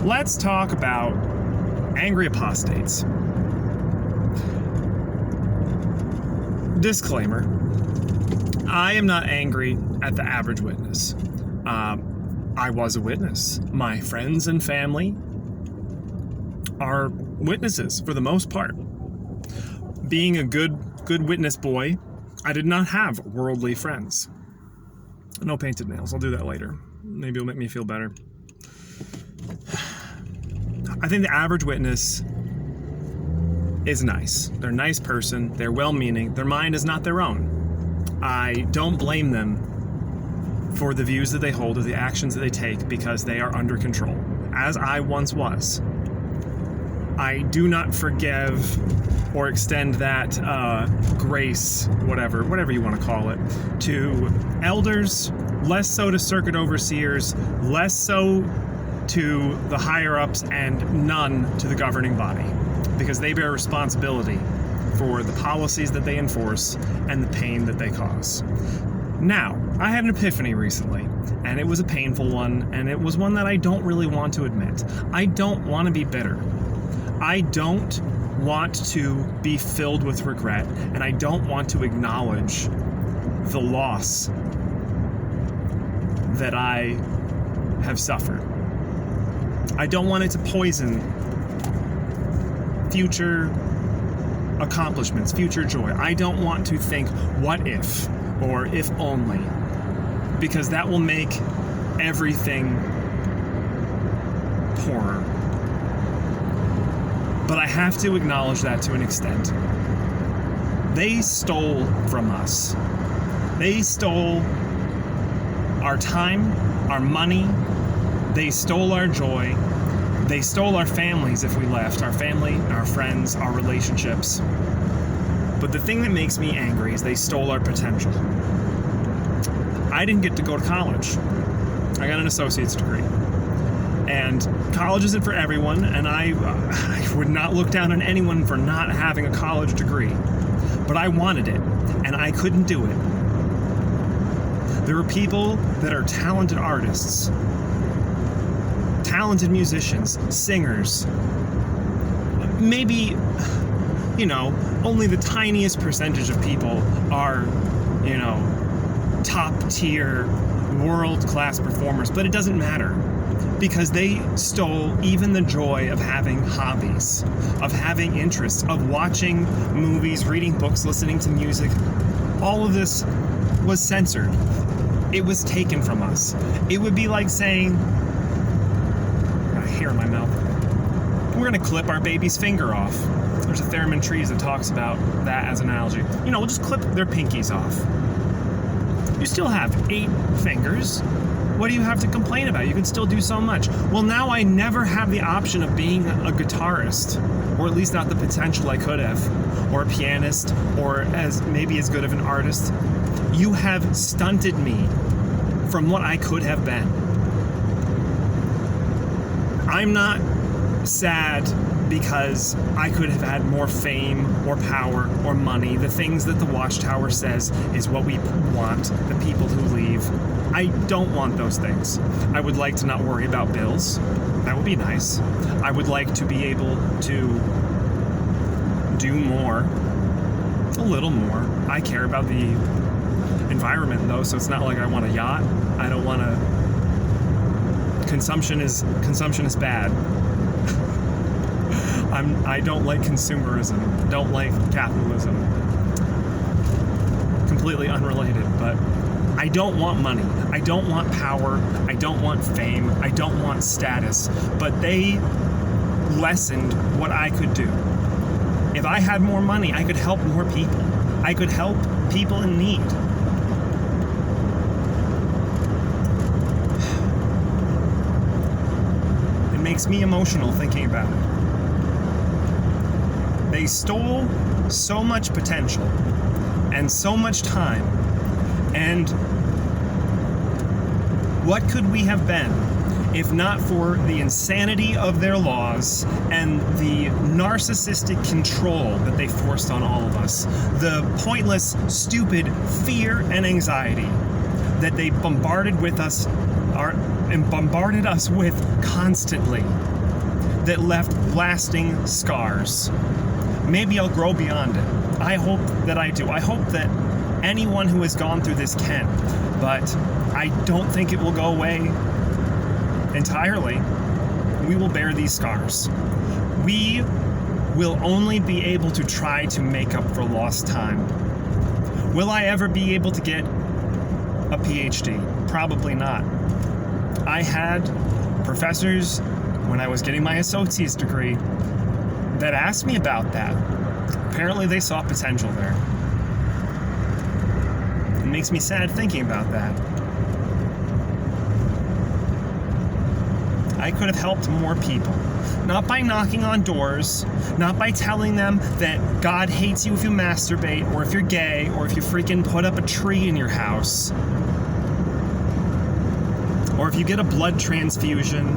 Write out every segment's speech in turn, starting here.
let's talk about angry apostates. Disclaimer, I am not angry at the average witness. I was a witness. My friends and family are witnesses for the most part. Being a good witness boy, I did not have worldly friends. No painted nails. I'll do that later. Maybe it'll make me feel better. I think the average witness is nice. They're a nice person. They're well-meaning. Their mind is not their own. I don't blame them for the views that they hold or the actions that they take because they are under control, as I once was. I do not forgive or extend that grace, whatever you want to call it, to elders, less so to circuit overseers, less so to the higher-ups, and none to the governing body, because they bear responsibility for the policies that they enforce and the pain that they cause. Now, I had an epiphany recently, and it was a painful one, and it was one that I don't really want to admit. I don't want to be bitter. I don't want to be filled with regret, and I don't want to acknowledge the loss that I have suffered. I don't want it to poison future accomplishments, future joy. I don't want to think, what if, or if only, because that will make everything poorer. But I have to acknowledge that to an extent. They stole from us. They stole our time, our money. They stole our joy. They stole our families if we left, our family, our friends, our relationships. But the thing that makes me angry is they stole our potential. I didn't get to go to college. I got an associate's degree. And college isn't for everyone, and I would not look down on anyone for not having a college degree. But I wanted it, and I couldn't do it. There are people that are talented artists, talented musicians, singers. Maybe, only the tiniest percentage of people are, top-tier, world-class performers, but it doesn't matter. Because they stole even the joy of having hobbies, of having interests, of watching movies, reading books, listening to music. All of this was censored. It was taken from us. It would be like saying, I got a hair in my mouth, we're going to clip our baby's finger off. There's a Theremin Trees that talks about that as an analogy. We'll just clip their pinkies off. You still have 8 fingers. What do you have to complain about? You can still do so much. Well, now I never have the option of being a guitarist, or at least not the potential I could have, or a pianist, or as good of an artist. You have stunted me from what I could have been. I'm not sad because I could have had more fame or power or money. The things that the Watchtower says is what we want, the people who leave. I don't want those things. I would like to not worry about bills. That would be nice. I would like to be able to do more, a little more. I care about the environment though, so it's not like I want a yacht. I don't want to. Consumption is bad. I don't like consumerism, don't like capitalism. Completely unrelated, but I don't want money. I don't want power. I don't want fame. I don't want status. But they lessened what I could do. If I had more money, I could help more people. I could help people in need. It makes me emotional thinking about it. They stole so much potential and so much time. And what could we have been if not for the insanity of their laws and the narcissistic control that they forced on all of us, the pointless, stupid fear and anxiety that they bombarded with us bombarded us with constantly that left lasting scars. Maybe I'll grow beyond it. I hope that I do. I hope that anyone who has gone through this can, but I don't think it will go away entirely. We will bear these scars. We will only be able to try to make up for lost time. Will I ever be able to get a PhD? Probably not. I had professors when I was getting my associate's degree that asked me about that. Apparently they saw potential there. It makes me sad thinking about that. I could have helped more people. Not by knocking on doors, not by telling them that God hates you if you masturbate, or if you're gay, or if you freaking put up a tree in your house, or if you get a blood transfusion.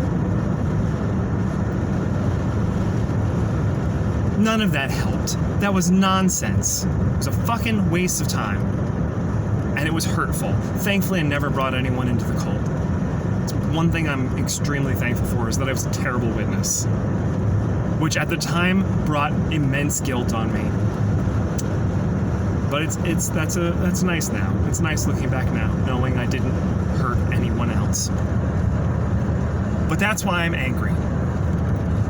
None of that helped. That was nonsense. It was a fucking waste of time. And it was hurtful. Thankfully, I never brought anyone into the cult. It's one thing I'm extremely thankful for, is that I was a terrible witness, which at the time brought immense guilt on me. But that's nice now. It's nice looking back now, knowing I didn't hurt anyone else. But that's why I'm angry.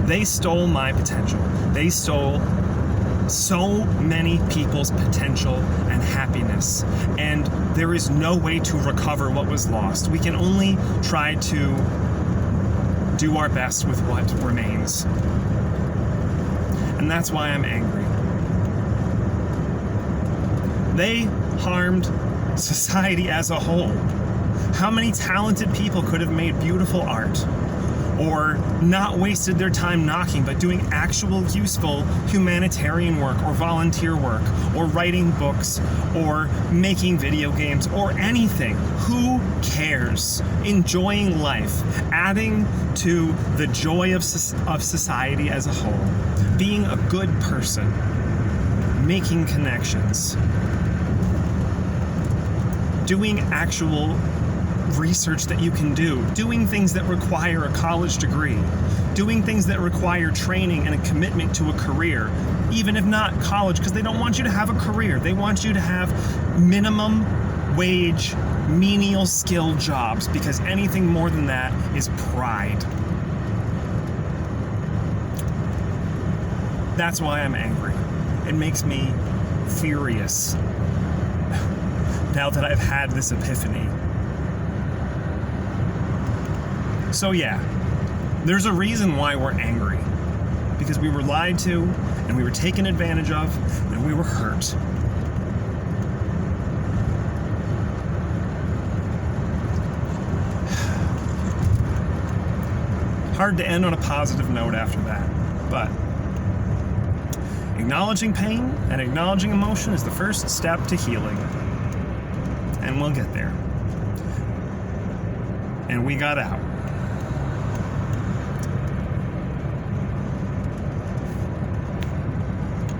They stole my potential. They stole so many people's potential and happiness, and there is no way to recover what was lost. We can only try to do our best with what remains. And that's why I'm angry. They harmed society as a whole. How many talented people could have made beautiful art, or not wasted their time knocking, but doing actual useful humanitarian work, or volunteer work, or writing books, or making video games, or anything? Who cares? Enjoying life, adding to the joy of society as a whole, being a good person, making connections, doing actual research that you can do, doing things that require a college degree, doing things that require training and a commitment to a career, even if not college, because they don't want you to have a career. They want you to have minimum wage, menial skill jobs, because anything more than that is pride. That's why I'm angry. It makes me furious now that I've had this epiphany. So yeah, there's a reason why we're angry. Because we were lied to, and we were taken advantage of, and we were hurt. Hard to end on a positive note after that, but acknowledging pain and acknowledging emotion is the first step to healing. And we'll get there. And we got out.